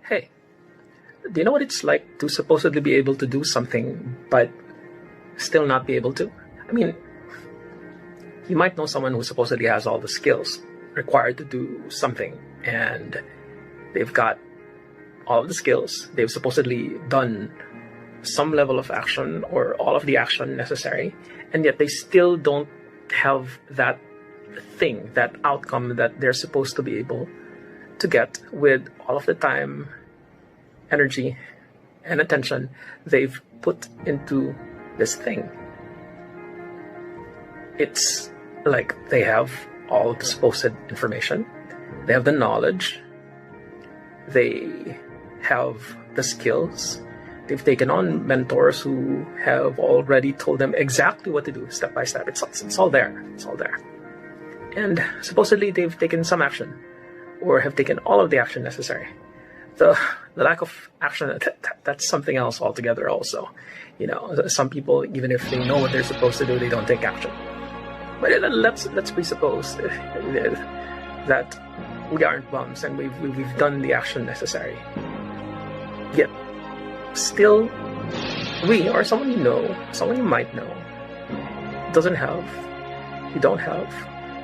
hey, do you know what it's like to supposedly be able to do something, but still not be able to? I mean, you might know someone who supposedly has all the skills required to do something, and they've got all of the skills, they've supposedly done some level of action or all of the action necessary, and yet they still don't have that thing, that outcome that they're supposed to be able to get with all of the time, energy, and attention they've put into this thing. It's like they have all the supposed information, they have the knowledge, they have the skills, they've taken on mentors who have already told them exactly what to do step by step. It's all there. It's all there. And supposedly they've taken some action or have taken all of the action necessary. The lack of action, that's something else altogether also. You know, some people, even if they know what they're supposed to do, they don't take action. But let's presuppose that we aren't bums and we've done the action necessary. Yet, still, we or someone you know, someone you might know, don't have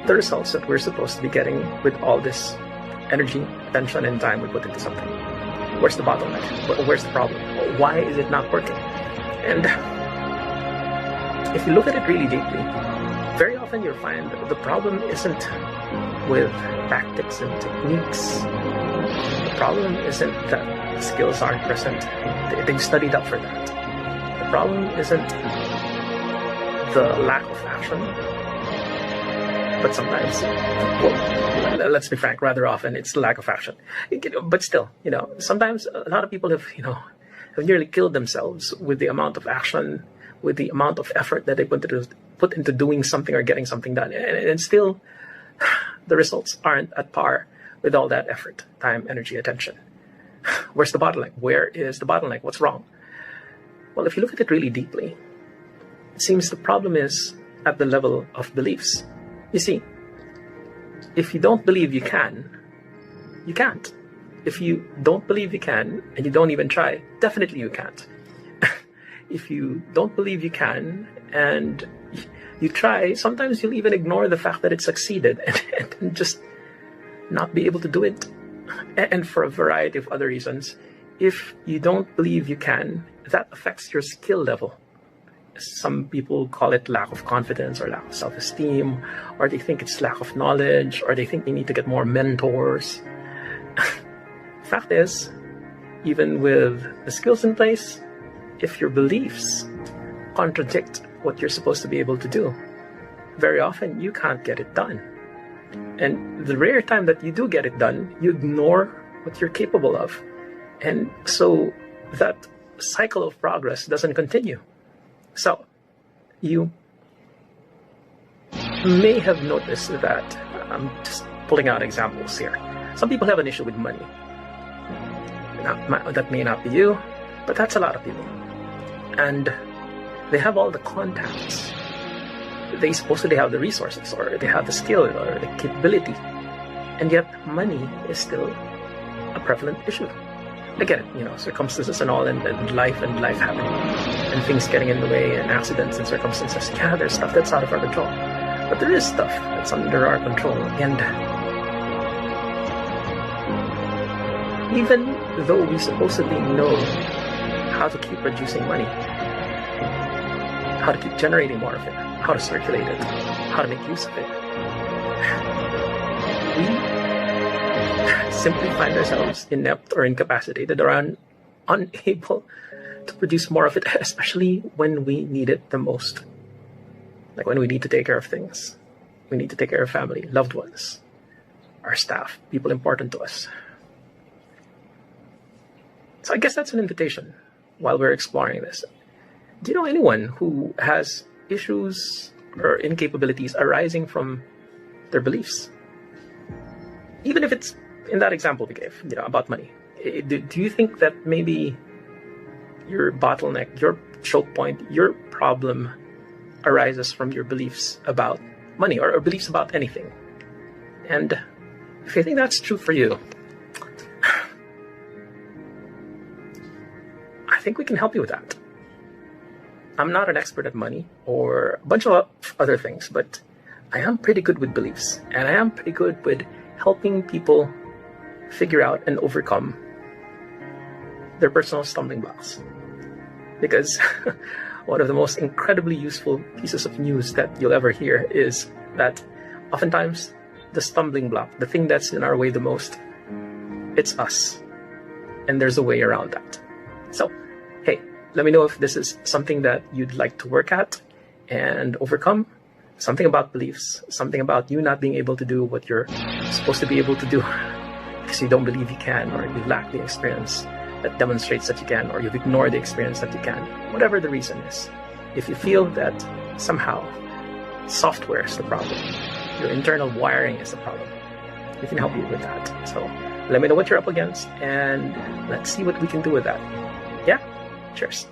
the results that we're supposed to be getting with all this energy, attention, and time we put into something. Where's the bottleneck? Where's the problem? Why is it not working? And if you look at it really deeply, very often you'll find the problem isn't with tactics and techniques. The problem isn't that skills aren't present. They've studied up for that. The problem isn't the lack of action, but sometimes, well, let's be frank, rather often it's the lack of action. But still, sometimes a lot of people have nearly killed themselves with the amount of action, with the amount of effort that they put into doing something or getting something done. And still, the results aren't at par with all that effort, time, energy, attention. Where's the bottleneck? Where is the bottleneck? What's wrong? Well, if you look at it really deeply, it seems the problem is at the level of beliefs. You see, if you don't believe you can, you can't. If you don't believe you can, and you don't even try, definitely you can't. If you don't believe you can, and you try, sometimes you'll even ignore the fact that it succeeded and just not be able to do it. And for a variety of other reasons, if you don't believe you can, that affects your skill level. Some people call it lack of confidence or lack of self-esteem, or they think it's lack of knowledge, or they think they need to get more mentors. Fact is, even with the skills in place, if your beliefs contradict what you're supposed to be able to do, very often you can't get it done. And the rare time that you do get it done, you ignore what you're capable of. And so that cycle of progress doesn't continue. So, you may have noticed that, I'm just pulling out examples here. Some people have an issue with money. That may not be you, but that's a lot of people. And they have all the contacts. They supposedly have the resources, or they have the skill, or the capability. And yet, money is still a prevalent issue. I get it, circumstances and all, and life happening, and things getting in the way, and accidents and circumstances. Yeah, there's stuff that's out of our control. But there is stuff that's under our control. And even though we supposedly know how to keep producing money, how to keep generating more of it, how to circulate it, how to make use of it, we simply find ourselves inept or incapacitated or unable to produce more of it, especially when we need it the most. Like when we need to take care of things. We need to take care of family, loved ones, our staff, people important to us. So I guess that's an invitation while we're exploring this. Do you know anyone who has issues or incapabilities arising from their beliefs? Even if it's in that example we gave, about money. Do you think that maybe your bottleneck, your choke point, your problem arises from your beliefs about money or beliefs about anything? And if you think that's true for you, think we can help you with that. I'm not an expert at money or a bunch of other things, but I am pretty good with beliefs, and I am pretty good with helping people figure out and overcome their personal stumbling blocks. Because one of the most incredibly useful pieces of news that you'll ever hear is that oftentimes the stumbling block, the thing that's in our way the most, it's us. And there's a way around that. So, hey, let me know if this is something that you'd like to work at and overcome. Something about beliefs, something about you not being able to do what you're supposed to be able to do because you don't believe you can, or you lack the experience that demonstrates that you can, or you've ignored the experience that you can. Whatever the reason is, if you feel that somehow software is the problem, your internal wiring is the problem, we can help you with that. So let me know what you're up against, and let's see what we can do with that. Yeah? Cheers.